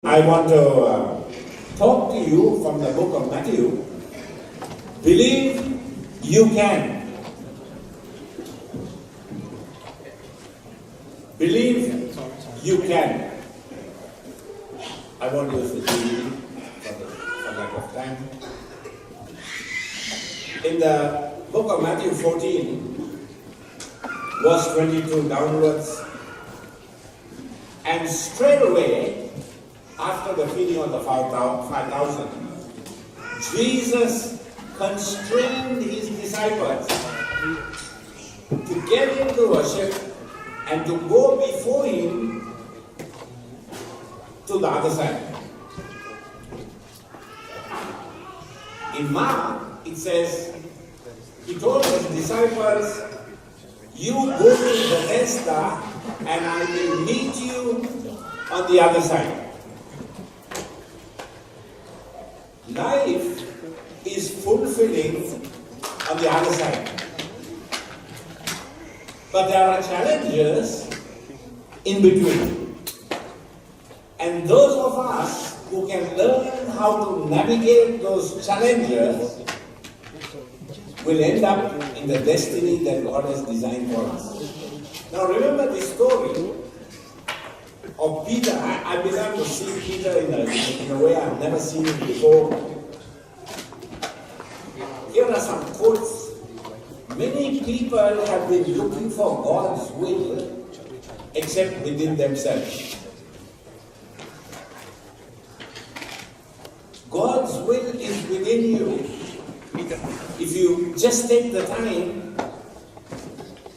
I want to talk to you from the book of Matthew. Believe you can. Believe you can. I won't use the TV for lack of time. In the book of Matthew 14, verse 22 downwards, and straight away, after the feeding of the 5,000, Jesus constrained his disciples to get into a ship and to go before him to the other side. In Mark, it says, he told his disciples, you go to Bethesda and I will meet you on the other side. Life is fulfilling on the other side. But there are challenges in between. And those of us who can learn how to navigate those challenges will end up in the destiny that God has designed for us. Now remember this story of Peter. I began to see Peter in a way I've never seen him before. Here are some quotes. Many people have been looking for God's will except within themselves. God's will is within you. If you just take the time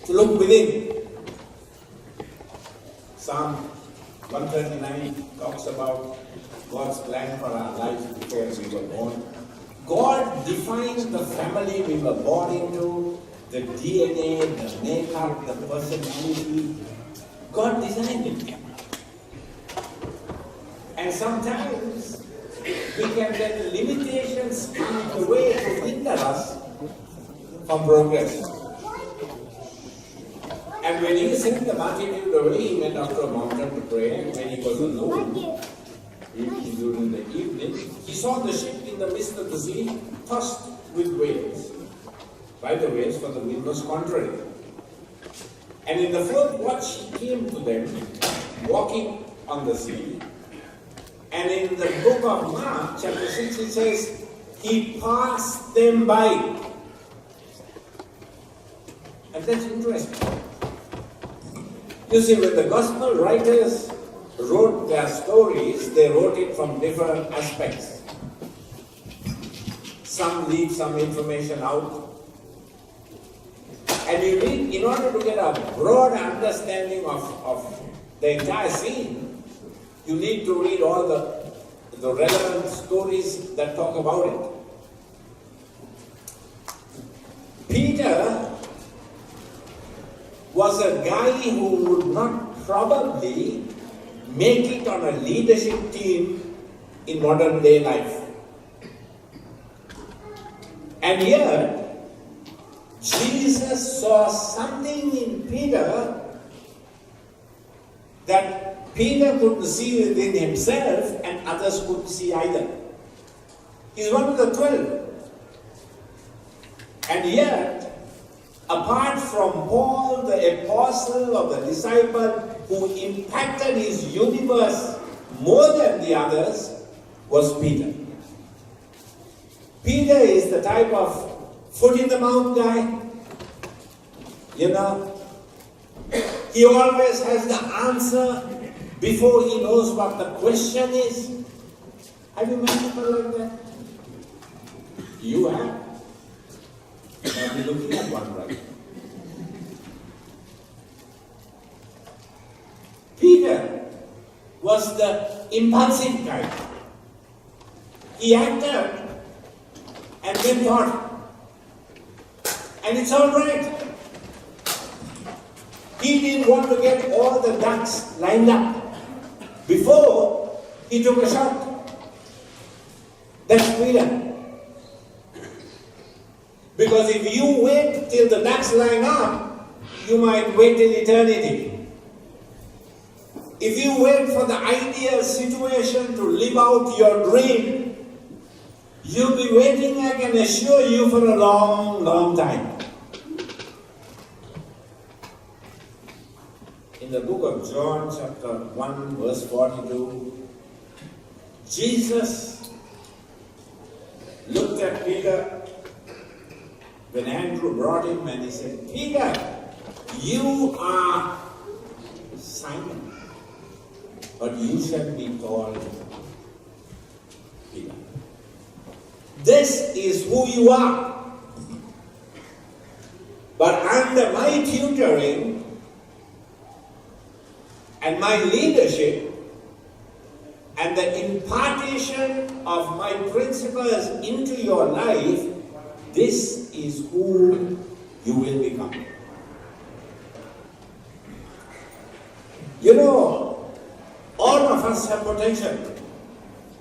to look within. Psalm 139 talks about God's plan for our lives before we were born. God defined the family we were born into, the DNA, the makeup, the personality. God designed it. And sometimes we can let limitations come in the way to hinder us from progress. And when he sent the multitude away, he went up to a mountain to pray, and when he was alone, during the evening, he saw the ship in the midst of the sea, tossed with waves. By the waves, for the wind was contrary. And in the fourth watch, he came to them, walking on the sea. And in the book of Mark, chapter 6, it says, he passed them by. And that's interesting. You see, when the gospel writers wrote their stories, they wrote it from different aspects. Some leave some information out. And you need, in order to get a broad understanding of the entire scene, you need to read all the relevant stories that talk about it. Peter was a guy who would not probably make it on a leadership team in modern day life. And yet, Jesus saw something in Peter that Peter couldn't see within himself and others couldn't see either. He's one of the 12. And yet, apart from Paul, the apostle or the disciple who impacted his universe more than the others, was Peter. Peter is the type of foot in the mouth guy. You know, he always has the answer before he knows what the question is. Have you met people like that? You have. I'll be looking at one right now. Peter was the impulsive guy. He acted and then thought, and it's all right. He didn't want to get all the ducks lined up before he took a shot. That's Peter. Because if you wait till the ducks line up, you might wait till eternity. If you wait for the ideal situation to live out your dream, you'll be waiting, I can assure you, for a long, long time. In the book of John, chapter 1, verse 42, Jesus looked at Peter when Andrew brought him and he said, Peter, you are Simon, but you shall be called Peter. This is who you are. But under my tutoring and my leadership and the impartation of my principles into your life, this is who you will become. You know, all of us have potential.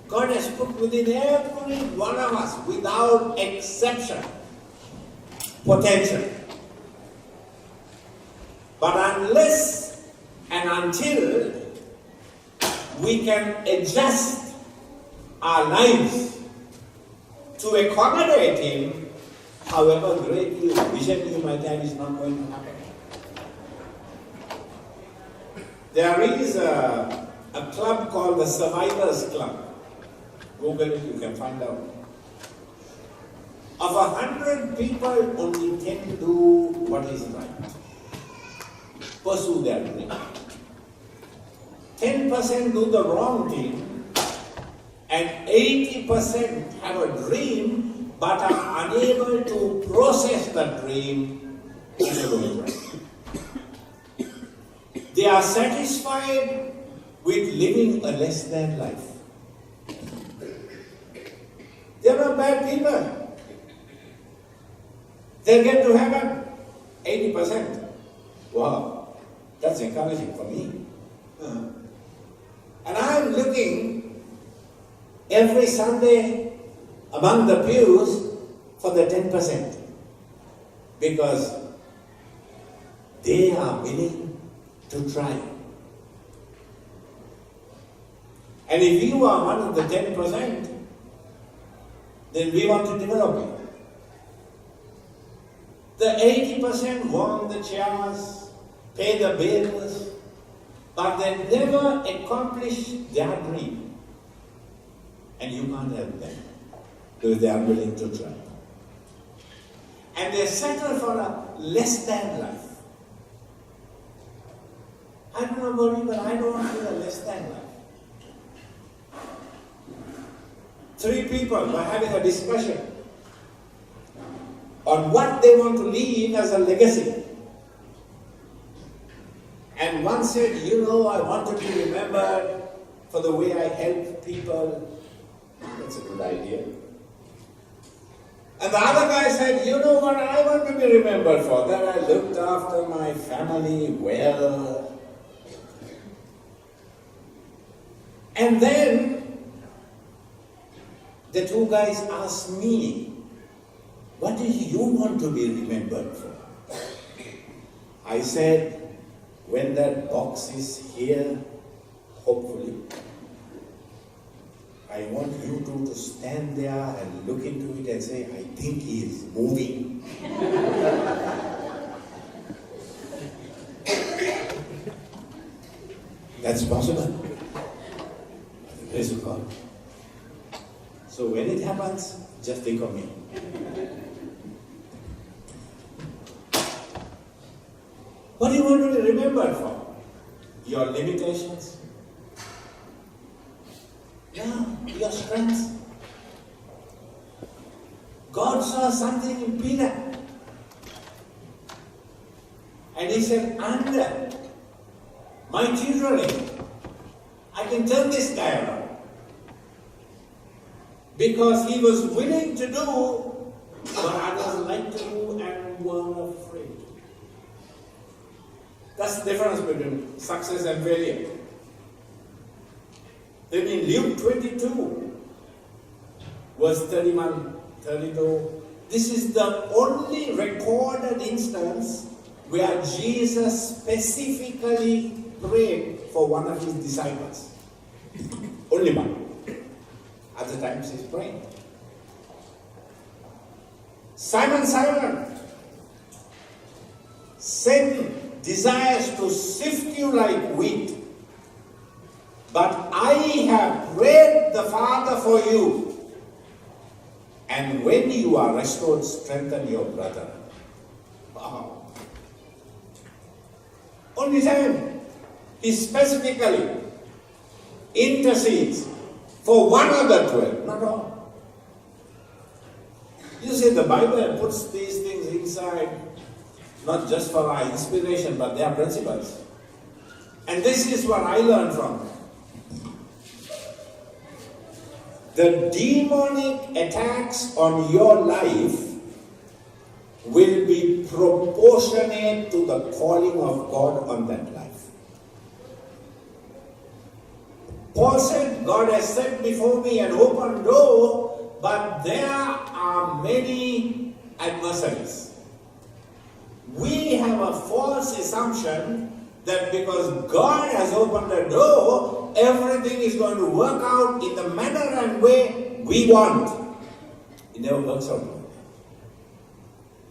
God has put within every one of us, without exception, potential. But unless and until we can adjust our lives to accommodate Him, however great vision you might have is not going to happen. There is a club called the Survivors Club. Google it, you can find out. Of 100 people, only 10 do what is right. Pursue their dream. 10% do the wrong thing, and 80% have a dream but are unable to process the dream into doing right. They are satisfied with living a less than life. They are not bad people. They get to heaven 80%. Wow, that's encouraging for me. And I am looking every Sunday among the pews for the 10%, because they are willing to try. And if you are one of the 10%, then we want to develop you. The 80% warm the chairs, pay the bills, but they never accomplish their dream. And you can't help them because they are willing to try. And they settle for a less than life. I don't know about you, but I don't want to live a less than life. 3 people were having a discussion on what they want to leave as a legacy. And one said, I want to be remembered for the way I help people. That's a good idea. And the other guy said, what I want to be remembered for? That I looked after my family well. And then the 2 guys asked me, what do you want to be remembered for? I said, when that box is here, hopefully, I want you two to stand there and look into it and say, I think he is moving. That's possible. Praise God. So when it happens, just think of me. What do you want to be remembered for? Your limitations? No, your strengths. God saw something in Peter. And he said, under my tutoring, I can turn this guy around. Because he was willing to do what others like to do and were afraid. That's the difference between success and failure. Then in Luke 22, verse 31, 32, this is the only recorded instance where Jesus specifically prayed for one of his disciples. Only one. Other times he's praying. Simon, Simon, Satan desires to sift you like wheat, but I have prayed the Father for you. And when you are restored, strengthen your brother. Wow. Only Simon, he specifically intercedes for one of the 12, not all. You see, the Bible puts these things inside, not just for our inspiration, but they are principles. And this is what I learned from the demonic attacks on your life will be proportionate to the calling of God on that life. Paul said, God has set before me an open door, but there are many adversaries. We have a false assumption that because God has opened a door, everything is going to work out in the manner and way we want. It never works out.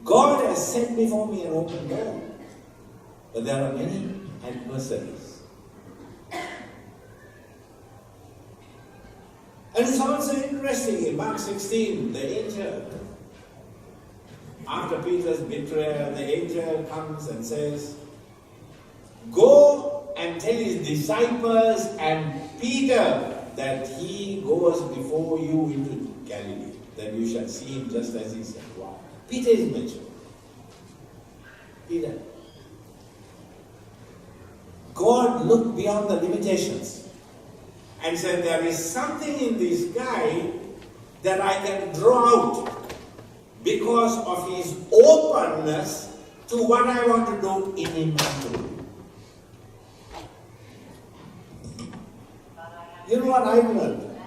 God has set before me an open door, but there are many adversaries. And it's also interesting in Mark 16, the angel, after Peter's betrayal, the angel comes and says, go and tell his disciples and Peter that he goes before you into Galilee, that you shall see him just as he said. Wow. Peter is mentioned. Peter. God looked beyond the limitations and said, there is something in this guy that I can draw out because of his openness to what I want to do in him. You know what I've learned?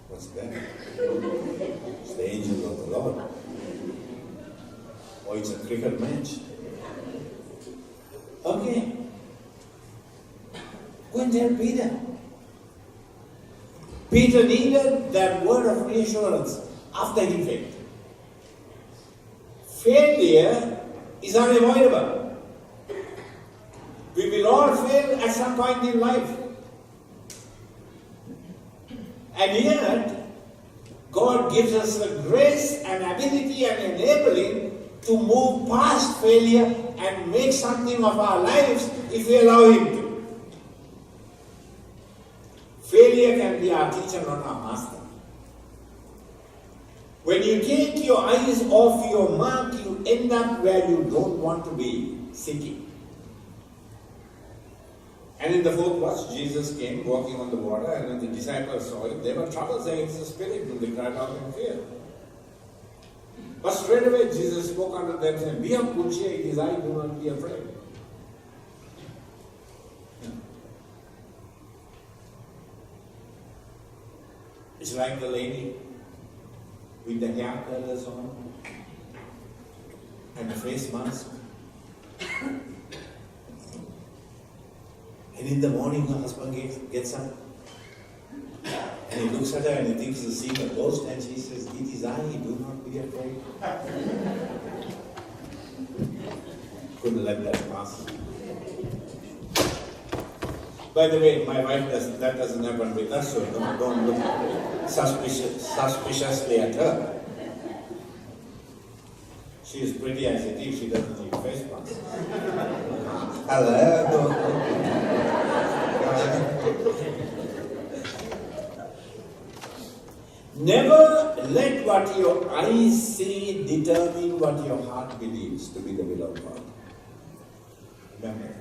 What's that? It's the angel of the Lord. Or it's a cricket match. Okay. Go and tell Peter. Peter needed that word of reassurance after he failed. Failure is unavoidable. We will all fail at some point in life. And yet, God gives us the grace and ability and enabling to move past failure and make something of our lives if we allow Him to. Failure can be our teacher, not our master. When you take your eyes off your mark, you end up where you don't want to be, sinking. And in the fourth watch, Jesus came walking on the water, and when the disciples saw it, they were troubled, saying, it's a spirit, and they cried out in fear. But straight away, Jesus spoke unto them, saying, be of good cheer, it is I, do not be afraid. It's like the lady with the hair curlers on and the face mask. And in the morning, her husband gets up and he looks at her and he thinks he's seeing a ghost, and she says, it is I, do not be afraid. Couldn't let that pass. By the way, my wife that doesn't happen with us, so don't look suspiciously at her. She is pretty as it is, she doesn't need face mask. Hello. Never let what your eyes see determine what your heart believes to be the will of God. Remember.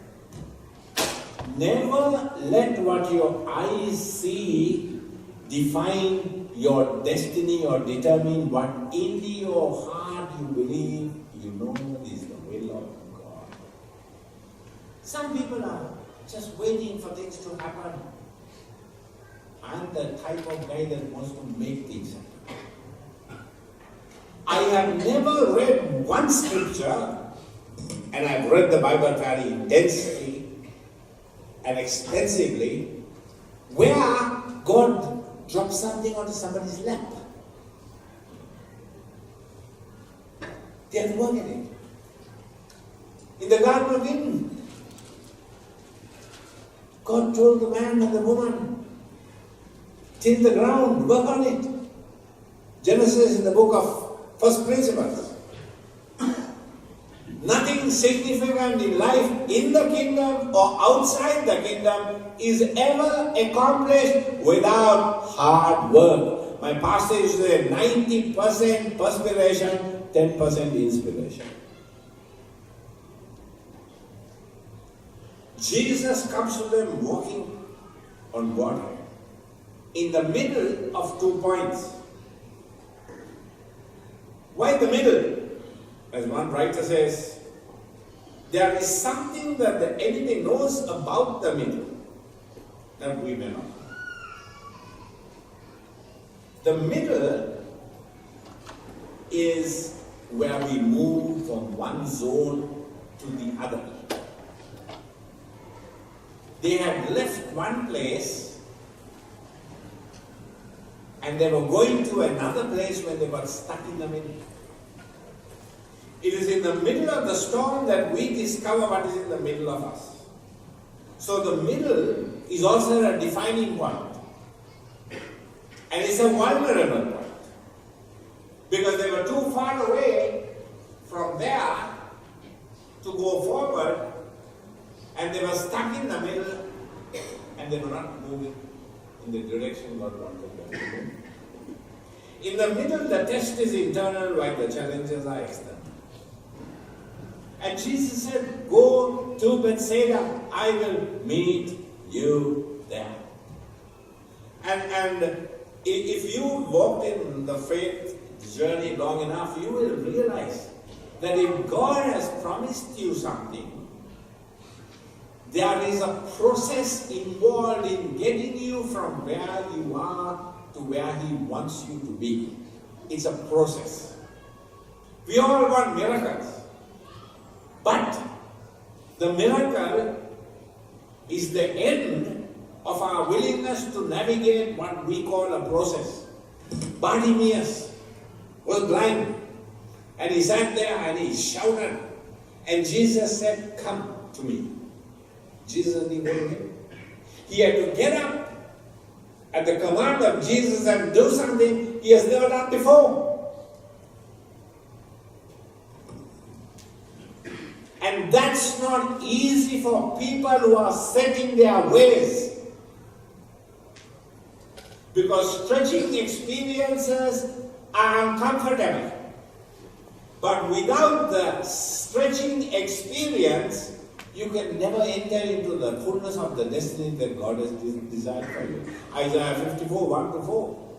Never let what your eyes see define your destiny or determine what in your heart you believe you know is the will of God. Some people are just waiting for things to happen. I'm the type of guy that wants to make things happen. I have never read one scripture and I've read the Bible very intensely and extensively, where God drops something onto somebody's lap. They have to work at it. In the Garden of Eden, God told the man and the woman, till the ground, work on it. Genesis in the book of First Principles. Nothing significant in life, in the kingdom or outside the kingdom, is ever accomplished without hard work. My pastor used to say 90% perspiration, 10% inspiration. Jesus comes to them walking on water in the middle of 2 points. Why the middle? As one writer says, there is something that the enemy knows about the middle that we may not. The middle is where we move from one zone to the other. They had left one place and they were going to another place when they got stuck in the middle. It is in the middle of the storm that we discover what is in the middle of us. So the middle is also a defining point. And it's a vulnerable point. Because they were too far away from there to go forward, and they were stuck in the middle, and they were not moving in the direction God wanted them to move. In the middle, the test is internal, while the challenges are external. And Jesus said, go to Bethsaida, I will meet you there. And if you walked in the faith journey long enough, you will realize that if God has promised you something, there is a process involved in getting you from where you are to where He wants you to be. It's a process. We all want miracles. But the miracle is the end of our willingness to navigate what we call a process. Bartimaeus was blind, and he sat there and he shouted, and Jesus said, come to me. Jesus didn't go to him. He had to get up at the command of Jesus and do something he has never done before. And that's not easy for people who are set in their ways. Because stretching experiences are uncomfortable. But without the stretching experience, you can never enter into the fullness of the destiny that God has designed for you. Isaiah 54, 1 to 4.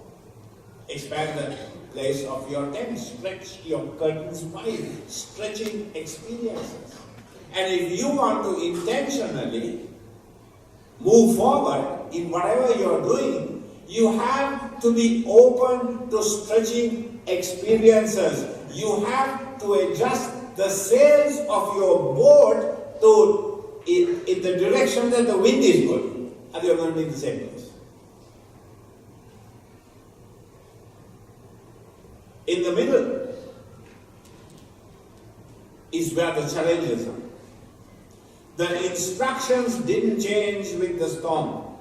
Expand the place of your tent, stretch your curtains wide, stretching experiences. And if you want to intentionally move forward in whatever you're doing, you have to be open to stretching experiences. You have to adjust the sails of your boat to in the direction that the wind is going, and you're going to be in the same place. In the middle is where the challenges are. The instructions didn't change with the storm.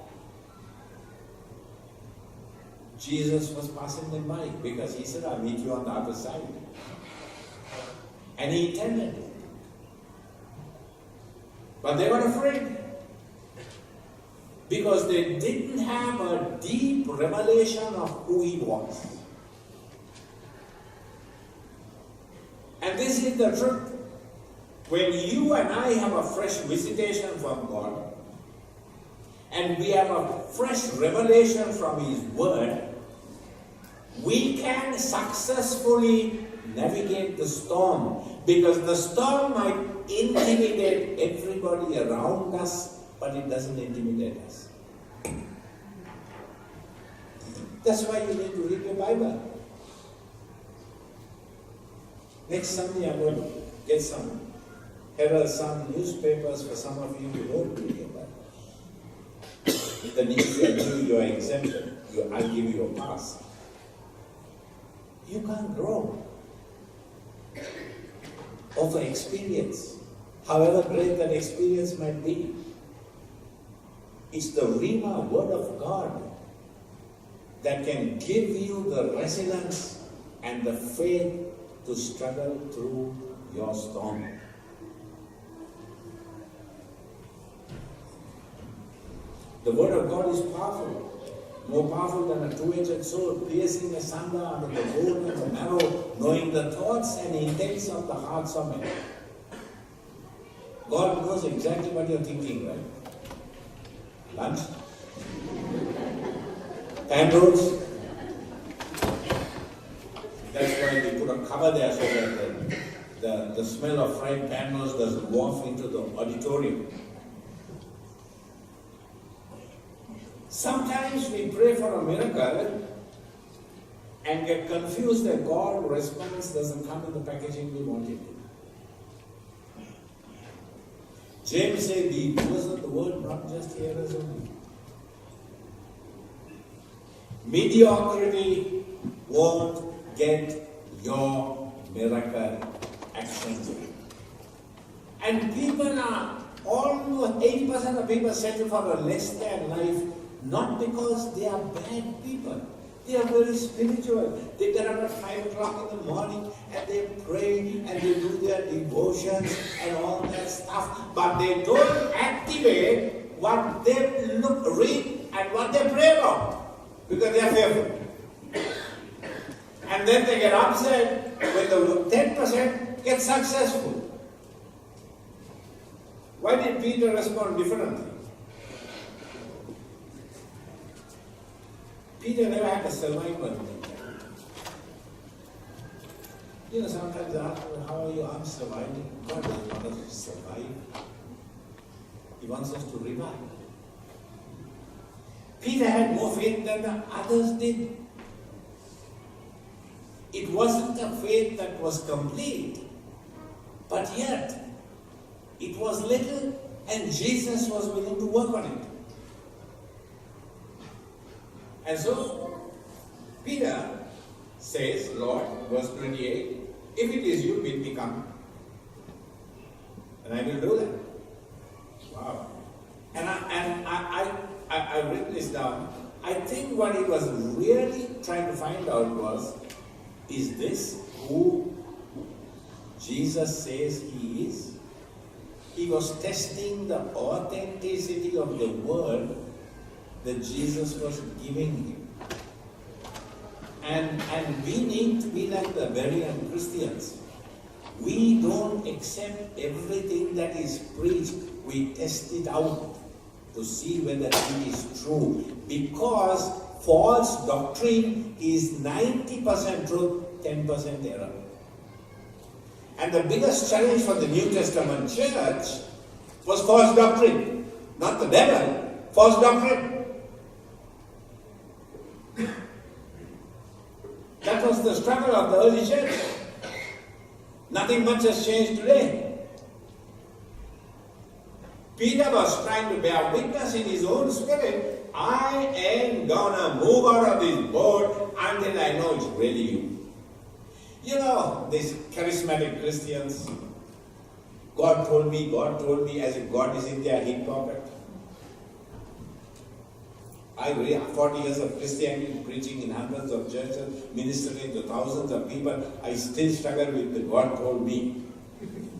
Jesus was passing them by because he said, I'll meet you on the other side. And he intended it. But they were afraid because they didn't have a deep revelation of who he was. And this is the truth. When you and I have a fresh visitation from God, and we have a fresh revelation from His Word, we can successfully navigate the storm, because the storm might intimidate everybody around us, but it doesn't intimidate us. That's why you need to read your Bible. Next Sunday I'm going to get some Here are some newspapers for some of you who don't read your Bible. The news will give you are exempted. I'll give you a pass. You can't grow over experience, however great that experience might be. It's the Rhema word of God that can give you the resilience and the faith to struggle through your storm. The word of God is powerful. More powerful than a two-edged sword, piercing asunder under the bone and the marrow, knowing the thoughts and intents of the hearts of men. God knows exactly what you're thinking, right? Lunch? Pan rolls? That's why they put a cover there so that the smell of fried pan rolls doesn't waft into the auditorium. Sometimes we pray for a miracle and get confused that God's response doesn't come in the packaging we want it to. James said, "Be doers of the word, not just hearers only." Mediocrity won't get your miracle actions. And people are, almost 80% of people settle for a less than life, not because they are bad people. They are very spiritual. They get up at 5 o'clock in the morning and they pray and they do their devotions and all that stuff. But they don't activate what they read and what they pray about because they are fearful. And then they get upset when the 10% gets successful. Why did Peter respond differently? Peter never had a survival. You know, sometimes I ask, how are you? I'm surviving. God doesn't want us to survive. He wants us to revive. Peter had more faith than the others did. It wasn't a faith that was complete, but yet it was little and Jesus was willing to work on it. And so Peter says, "Lord," verse 28, "if it is you, bid me come, and I will do that." Wow. And I've written this down. I think what he was really trying to find out was, is this who Jesus says he is? He was testing the authenticity of the word that Jesus was giving him. And we need to be like the Berean Christians. We don't accept everything that is preached. We test it out to see whether it is true. Because false doctrine is 90% truth, 10% error. And the biggest challenge for the New Testament church was false doctrine. Not the devil, false doctrine. That was the struggle of the early church. Nothing much has changed today. Peter was trying to bear witness in his own spirit. I ain't gonna move out of this boat until I know it's really you. You know, these charismatic Christians, God told me, as if God is in their hip pocket. I agree, 40 years of Christianity, preaching in hundreds of churches, ministering to thousands of people, I still struggle with the God told me.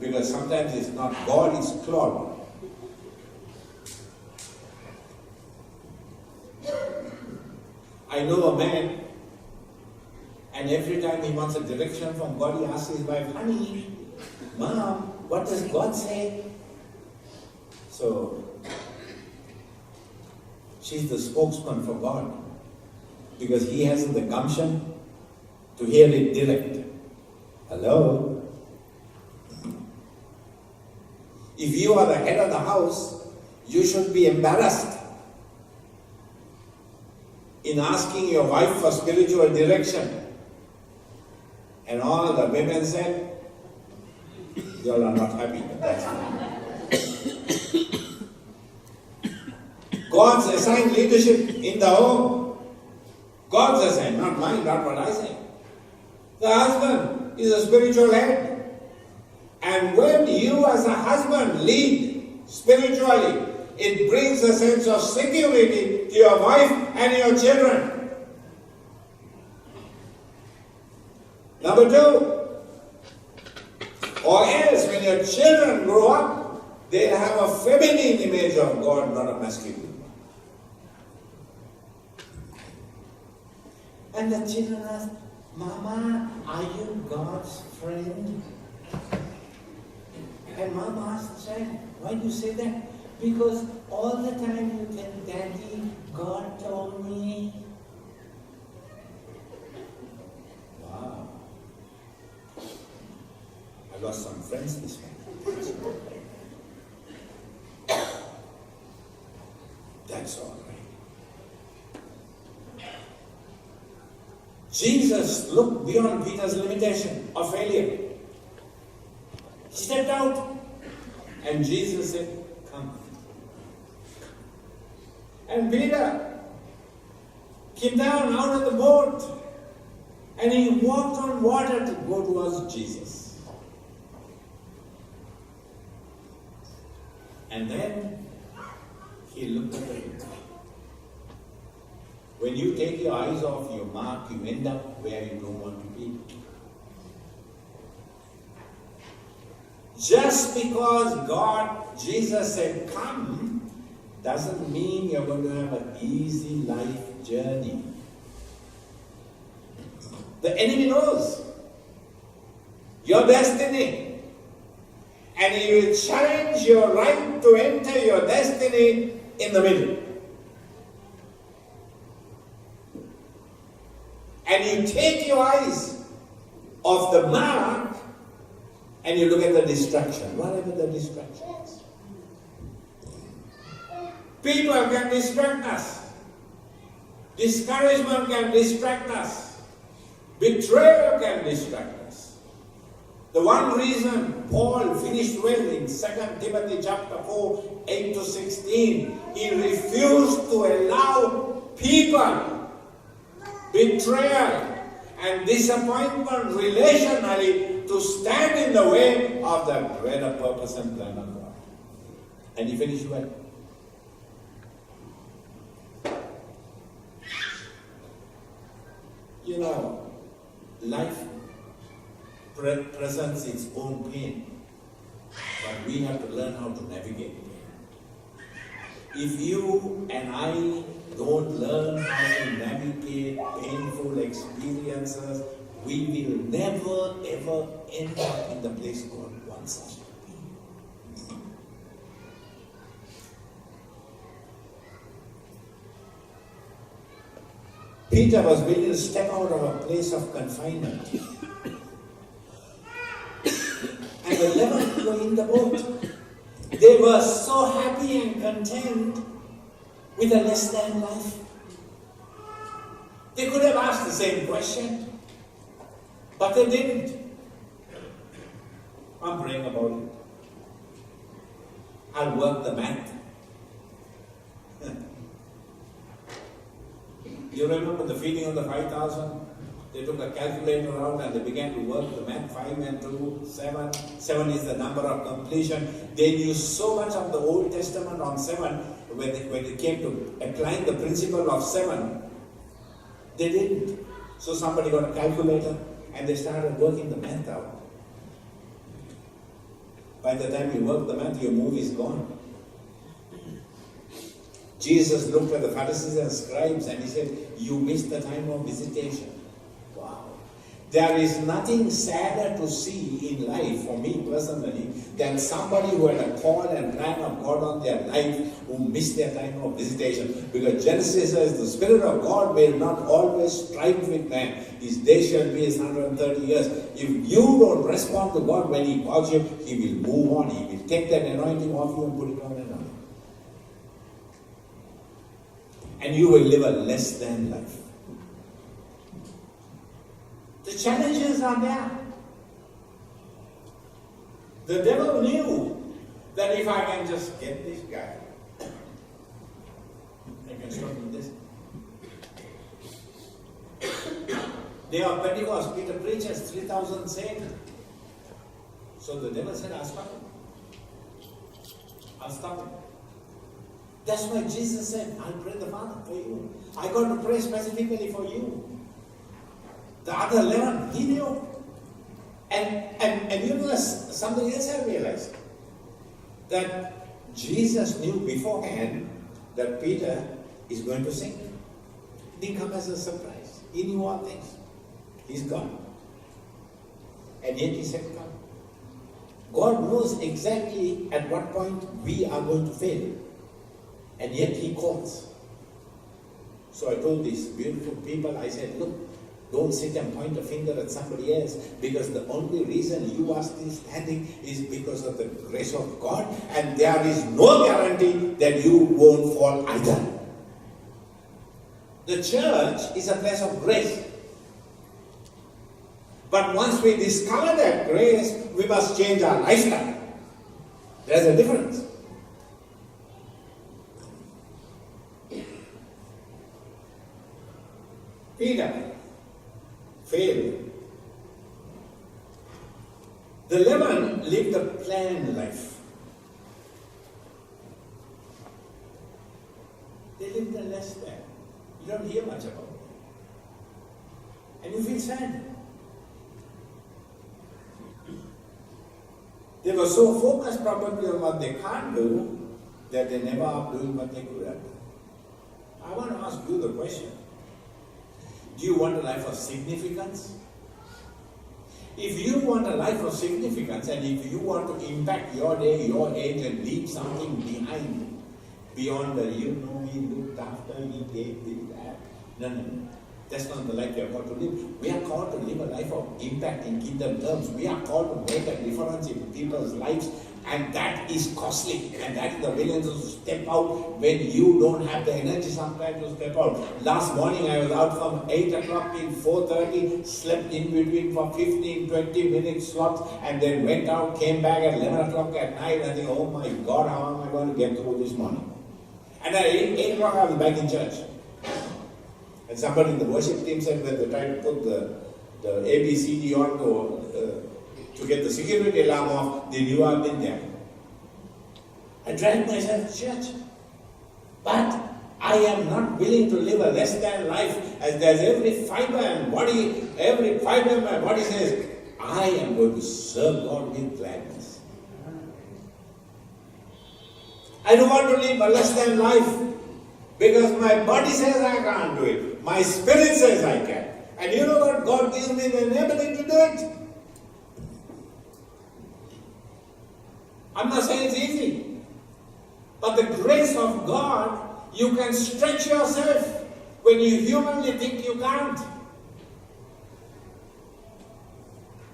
Because sometimes it's not God, it's Claude. I know a man, and every time he wants a direction from God, he asks his wife, "Honey, Mom, what does God say?" So, she's the spokesman for God, because he hasn't the gumption to hear it direct. Hello? If you are the head of the house, you should be embarrassed in asking your wife for spiritual direction. And all the women said, You all are not happy, but that's fine. God's assigned leadership in the home. God's assigned, not mine, not what I say. The husband is a spiritual head. And when you as a husband lead spiritually, it brings a sense of security to your wife and your children. Number two, or else when your children grow up, they'll have a feminine image of God, not a masculine one. And the children ask, Mama, are you God's friend? And Mama asks the child, why do you say that? Because all the time you tell Daddy, God told me. Wow. I lost some friends this morning. That's all right. Jesus looked beyond Peter's limitation of failure. He stepped out and Jesus said, come. And Peter came down out of the boat and he walked on water to go towards Jesus. And then he looked at him. When you take your eyes off your mark, you end up where you don't want to be. Just because Jesus said, come, doesn't mean you're going to have an easy life journey. The enemy knows your destiny. And he will challenge your right to enter your destiny in the middle. And you take your eyes off the mark and you look at the distraction, whatever the distraction is. People can distract us. Discouragement can distract us. Betrayal can distract us. The one reason Paul finished well in 2 Timothy chapter 4, 8 to 16, he refused to allow people, betrayal and disappointment relationally to stand in the way of the greater purpose and plan of God. And he finished well. You know, life presents its own pain, but we have to learn how to navigate pain. If you and I don't learn how to navigate painful experiences, we will never ever end up in the place God wants us to be. Peter was willing to step out of a place of confinement. And the 11 were in the boat. They were so happy and content with a less than life. They could have asked the same question, but they didn't. I'm praying about it. I'll work the math. You remember the feeding of the 5,000? They took a calculator out and they began to work the math. 5 and 2, 7. 7 is the number of completion. They knew so much of the Old Testament on 7. When it came to applying the principle of 7, they didn't. So somebody got a calculator and they started working the math out. By the time you work the math, your movie is gone. Jesus looked at the Pharisees and scribes and he said, you missed the time of visitation. Wow. There is nothing sadder to see in life, for me personally, than somebody who had a call and plan of God on their life who missed their time of visitation. Because Genesis says the Spirit of God will not always strive with man. His day shall be his 130 years. If you don't respond to God when he calls you, he will move on. He will take that anointing off you and put it on another. And you will live a less than life. The challenges are there. The devil knew that if I can just get this guy, I can stop with this. Day of Pentecost, Peter preaches, 3,000 saved. So the devil said, I'll stop him. I'll stop him. That's why Jesus said, I'll pray the Father for you. I got to pray specifically for you. The other 11, he knew. And you know something else I realized. That Jesus knew beforehand that Peter is going to sink. It didn't come as a surprise. He knew all things. He's gone. And yet he said, come. God knows exactly at what point we are going to fail. And yet he calls. So I told these beautiful people, I said, look, don't sit and point a finger at somebody else, because the only reason you are still standing is because of the grace of God, and there is no guarantee that you won't fall either. The church is a place of grace. But once we discover that grace, we must change our lifestyle. There's a difference. Peter failed. The 11 lived a planned life. They lived a less than. You don't hear much about it. And you feel sad. They were so focused probably on what they can't do that they never are doing what they could have done. I want to ask you the question. Do you want a life of significance? If you want a life of significance, and if you want to impact your day, your age, and leave something behind, beyond the, he looked after, he did that. No. That's not the life we are called to live. We are called to live a life of impact in kingdom terms. We are called to make a difference in people's lives, and that is costly. And that is the willingness to step out when you don't have the energy sometimes to step out. Last morning I was out from 8 o'clock till 4:30, slept in between for 15, 20 minutes slots, and then went out, came back at 11 o'clock at night, and I think, oh my God, how am I going to get through this morning? And at 8 o'clock I was back in church. And somebody in the worship team said that they tried to put the ABCD on to get the security alarm off. They knew I've been there. I dragged myself to church. But I am not willing to live a less than life, as there's every fiber in my body says, I am going to serve God with gladness. I don't want to live a less than life because my body says I can't do it. My spirit says I can. And you know what? God gives me the ability to do it. I'm not saying it's easy. But the grace of God, you can stretch yourself when you humanly think you can't.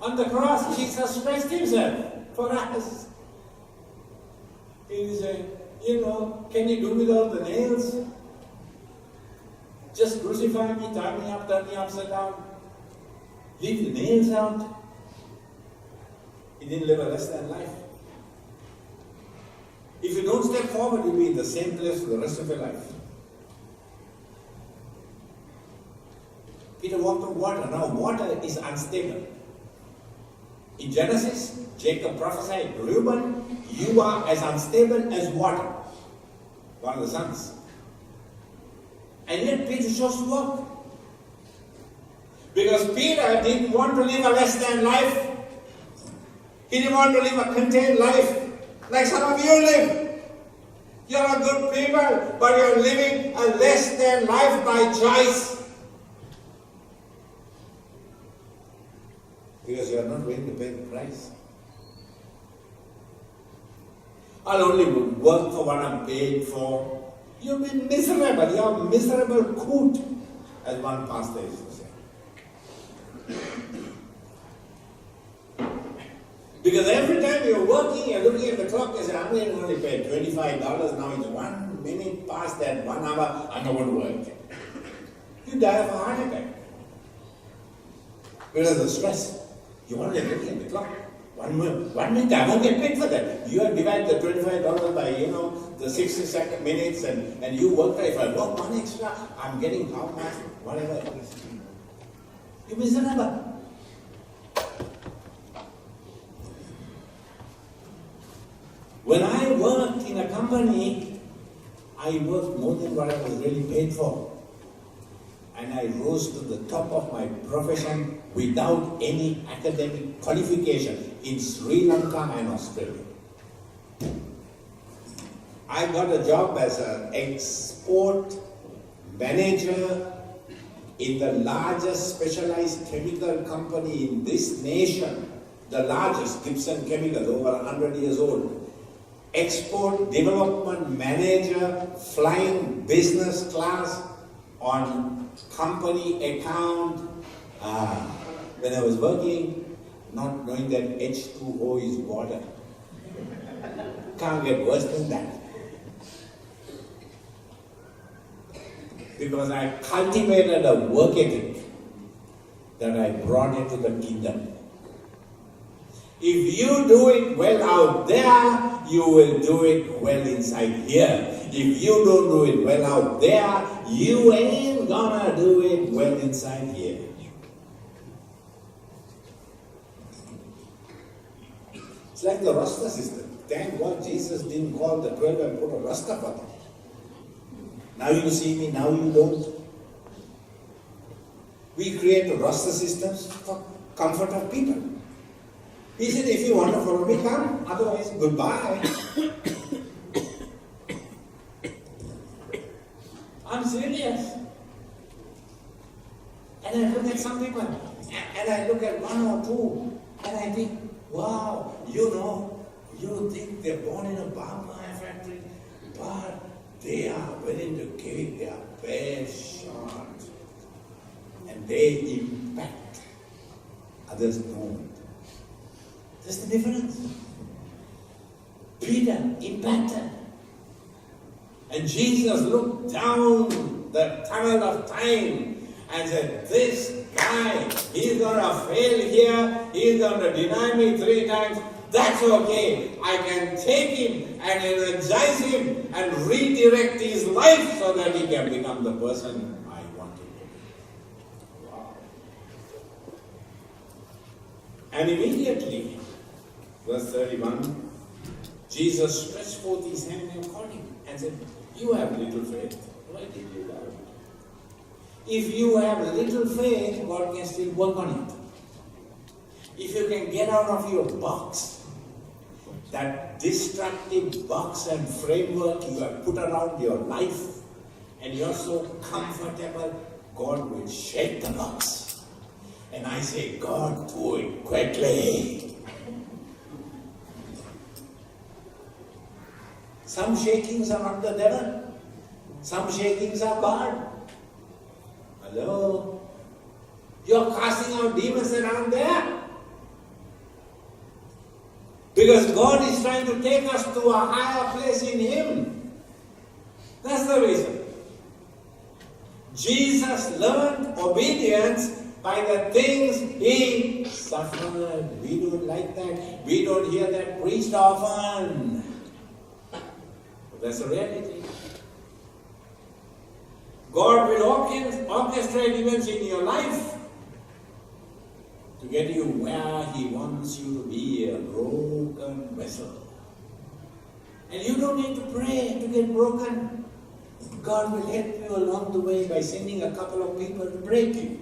On the cross, Jesus stretched himself for us. He said, can you do without the nails? Just crucify me, tie me up, turn me upside down. Leave the nails out. He didn't live a less than life. If you don't step forward, you'll be in the same place for the rest of your life. Peter walked on water. Now, water is unstable. In Genesis, Jacob prophesied, Reuben, you are as unstable as water. One of the sons. And yet Peter chose to walk. Because Peter didn't want to live a less than life. He didn't want to live a contained life like some of you live. You're a good people, but you're living a less than life by choice. Because you're not willing to pay the price. I'll only work for what I'm paid for. You'll be miserable. You're a miserable coot, as one pastor used to say. Because every time you're working, you're looking at the clock, you say, I'm going to only pay $25, now it's 1 minute past that 1 hour, I'm not going to work. You die of a heart attack. Because of the stress. You're only looking at the clock. 1 minute, I won't get paid for that. You have divided the $25 by, the 60 minutes and you work there. If I work one extra, I'm getting how much, whatever. You miss the number. When I worked in a company, I worked more than what I was really paid for. And I rose to the top of my profession without any academic qualification in Sri Lanka and Australia. I got a job as an export manager in the largest specialized chemical company in this nation, the largest, Gibson Chemicals, over 100 years old. Export development manager, flying business class on company account. When I was working, not knowing that H2O is water. Can't get worse than that. Because I cultivated a work ethic that I brought into the kingdom. If you do it well out there, you will do it well inside here. If you don't do it well out there, you ain't gonna do it well inside here. It's like the roster system. Thank God Jesus didn't call the 12 and put a roster for them. Now you see me, now you don't. We create roster systems for comfort of people. He said, if you want to follow me, come. Otherwise, goodbye. I'm serious. And I look at some people, and I look at one or two, and I think, wow, you think they're born in a barbed wire factory, but they are willing to give their best shot. And they impact. Others don't. That's the difference. Peter impacted. And Jesus looked down the tunnel of time and said, this guy, he's going to fail here, he's going to deny me 3 times. That's okay. I can take him and energize him and redirect his life so that he can become the person I want him to be. Wow. And immediately, verse 31, Jesus stretched forth his hand and called him and said, you have little faith. Why did you doubt? If you have little faith, God can still work on it. If you can get out of your box, that destructive box and framework you have put around your life, and you're so comfortable, God will shake the box. And I say, God, do it quickly. Some shakings are not the devil. Some shakings are God. Hello? You're casting out demons around there. Because God is trying to take us to a higher place in Him. That's the reason. Jesus learned obedience by the things He suffered. We don't like that. We don't hear that preached often. But that's the reality. God will orchestrate events in your life to get you where He wants you to be, a broken vessel. And you don't need to pray to get broken. God will help you along the way by sending a couple of people to break you.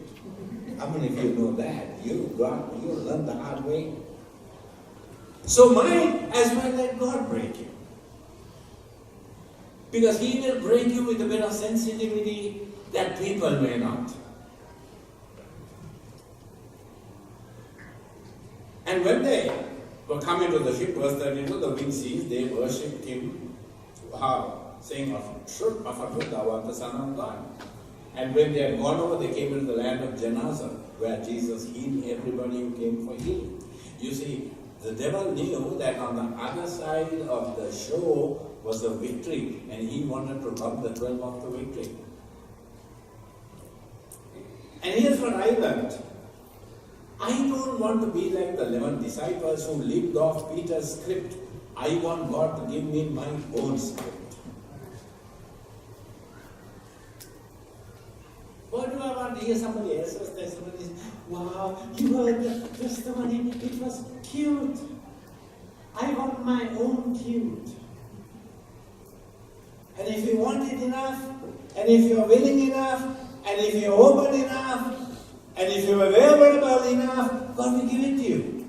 How many of you know that? You learn the hard way. So might as well let God break you. Because He will break you with a bit of sensitivity that people may not. And when they were coming to the ship, verse 32, the wind ceased, they worshipped Him, saying, of truth, thou art the Son of God. And when they had gone over, they came into the land of Gennesaret, where Jesus healed everybody who came for healing. You see, the devil knew that on the other side of the shore was a victory, and he wanted to rob the 12 of the victory. And here's what I learned. I don't want to be like the 11 disciples who lived off Peter's script. I want God to give me my own script. Why do I want to hear somebody else's testimony? Wow, you heard the testimony, it was cute. I want my own cute. And if you want it enough, and if you are willing enough, and if you are open enough, and if you are available enough, God will give it to you.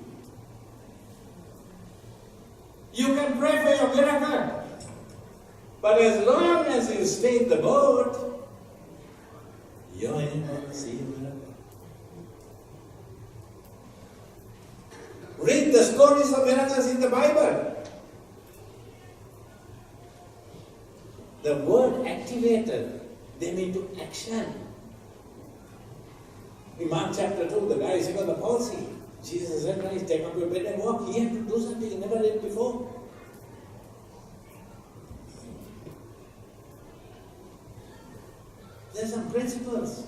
You can pray for your miracle. But as long as you stay in the boat, you ain't going to see a miracle. Read the stories of miracles in the Bible. The word activated them into action. In Mark chapter 2, the guy sick of the palsy. Jesus said, "Guys, take up your bed and walk." He had to do something he never did before. There are some principles.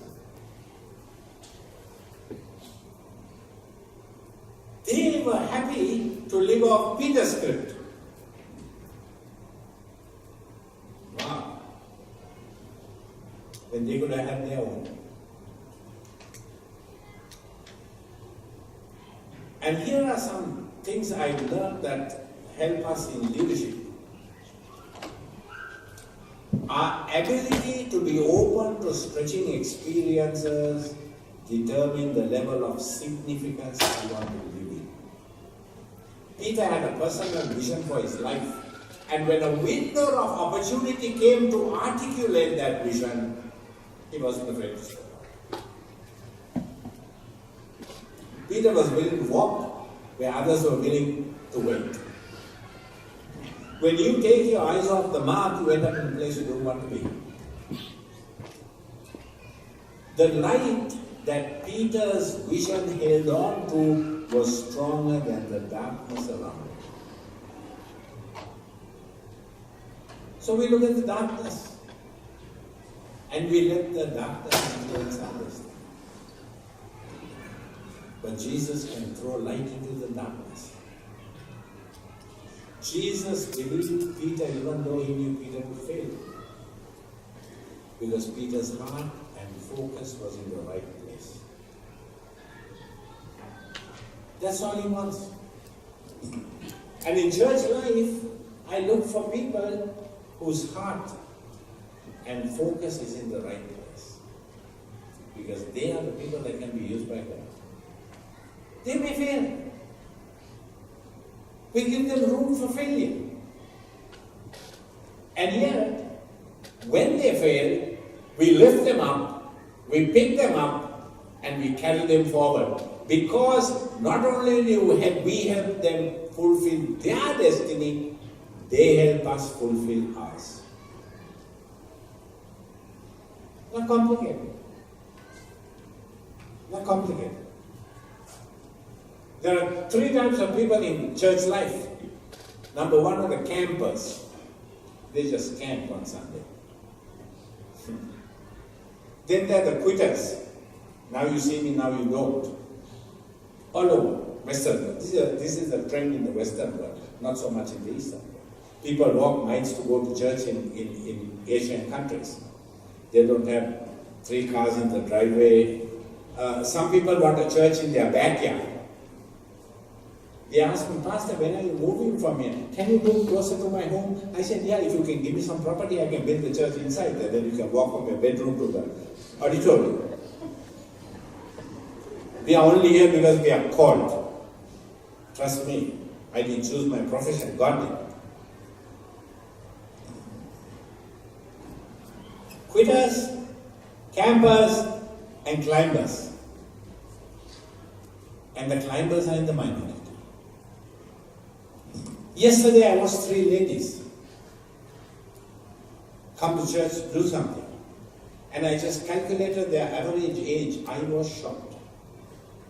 They were happy to live off Peter's script. Wow. When they could have had their own. And here are some things I've learned that help us in leadership. Our ability to be open to stretching experiences determine the level of significance we want to live in. Peter had a personal vision for his life, and when a window of opportunity came to articulate that vision, he wasn't afraid to step out. Peter was willing to walk where others were willing to wait. When you take your eyes off the mark, you end up in a place you don't want to be. The light that Peter's vision held on to was stronger than the darkness around him. So we look at the darkness and we let the darkness influence others. But Jesus can throw light into the darkness. Jesus believed Peter even though he knew Peter would fail. Because Peter's heart and focus was in the right place. That's all he wants. And in church life, I look for people whose heart and focus is in the right place. Because they are the people that can be used by God. They may fail. We give them room for failure. And yet, when they fail, we lift them up, we pick them up, and we carry them forward. Because not only do we help them fulfill their destiny, they help us fulfill ours. Not complicated. Not complicated. There are three types of people in church life. Number one are the campers. They just camp on Sunday. Then there are the quitters. Now you see me, now you don't. All over Western world. This is a trend in the Western world, not so much in the Eastern world. People walk miles to go to church in Asian countries. They don't have 3 cars in the driveway. Some people want a church in their backyard. They asked me, "Pastor, when are you moving from here? Can you move closer to my home?" I said, "Yeah, if you can give me some property, I can build the church inside there. Then you can walk from your bedroom to the auditorium." We are only here because we are called. Trust me, I didn't choose my profession, God did. Quitters, campers, and climbers. And the climbers are in the minority. Yesterday I watched 3 ladies come to church to do something. And I just calculated their average age. I was shocked.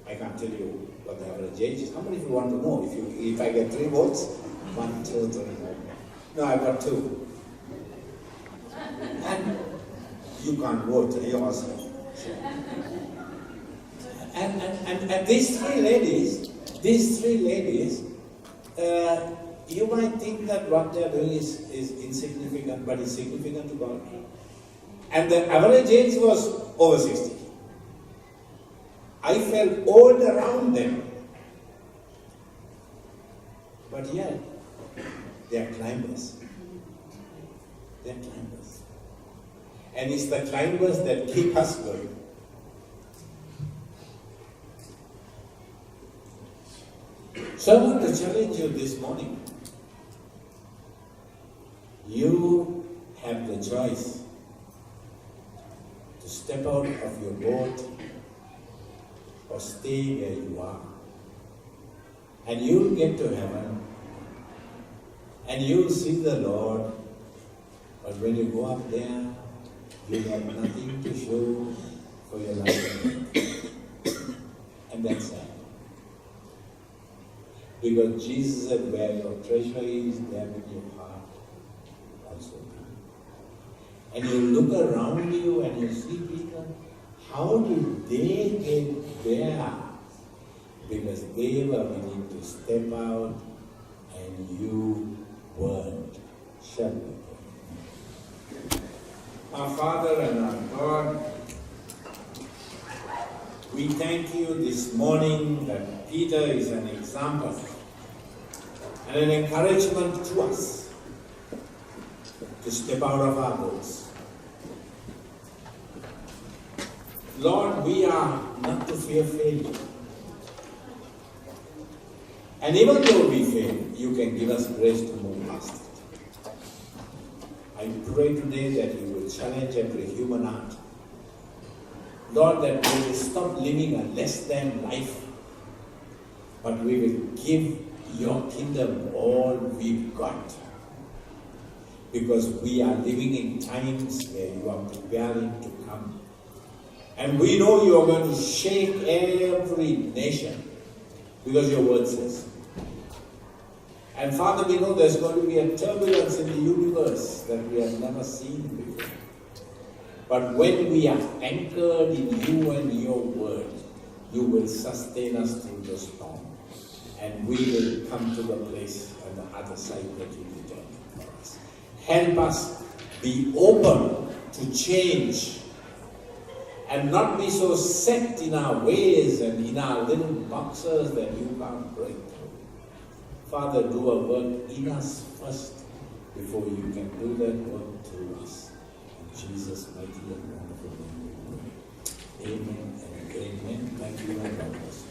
I can't tell you what the average age is. How many of you want to know? If I get 3 votes? 1, 2, 3. No, I got 2. And you can't vote yourself. And these three ladies, you might think that what they are doing is insignificant, but it's significant to God. And the average age was over 60. I felt old around them. But yet, they are climbers. They are climbers. And it's the climbers that keep us going. So I want to challenge you this morning. You have the choice to step out of your boat or stay where you are. And you'll get to heaven and you'll see the Lord. But when you go up there, you have nothing to show for your life. And that's sad. Because Jesus said, where your treasure is, there will your heart also be. And you look around you and you see people, how did they get there? Because they were willing to step out and you weren't. Shall we pray? Our Father and our God, we thank you this morning that Peter is an example and an encouragement to us to step out of our boats. Lord, we are not to fear failure. And even though we fail, you can give us grace to move past it. I pray today that you will challenge every human heart. Lord, that we will stop living a less than life, but we will give your kingdom all we've got. Because we are living in times where you are preparing to come. And we know you are going to shake every nation, because your word says. And Father, we know there's going to be a turbulence in the universe that we have never seen before. But when we are anchored in you and your word, you will sustain us through the storm. And we will come to the place on the other side that you determined for us. Help us be open to change and not be so set in our ways and in our little boxes that you can't break through. Father, do a work in us first before you can do that work through us. In Jesus' mighty and wonderful name we pray. Amen and amen. Thank you and God bless you.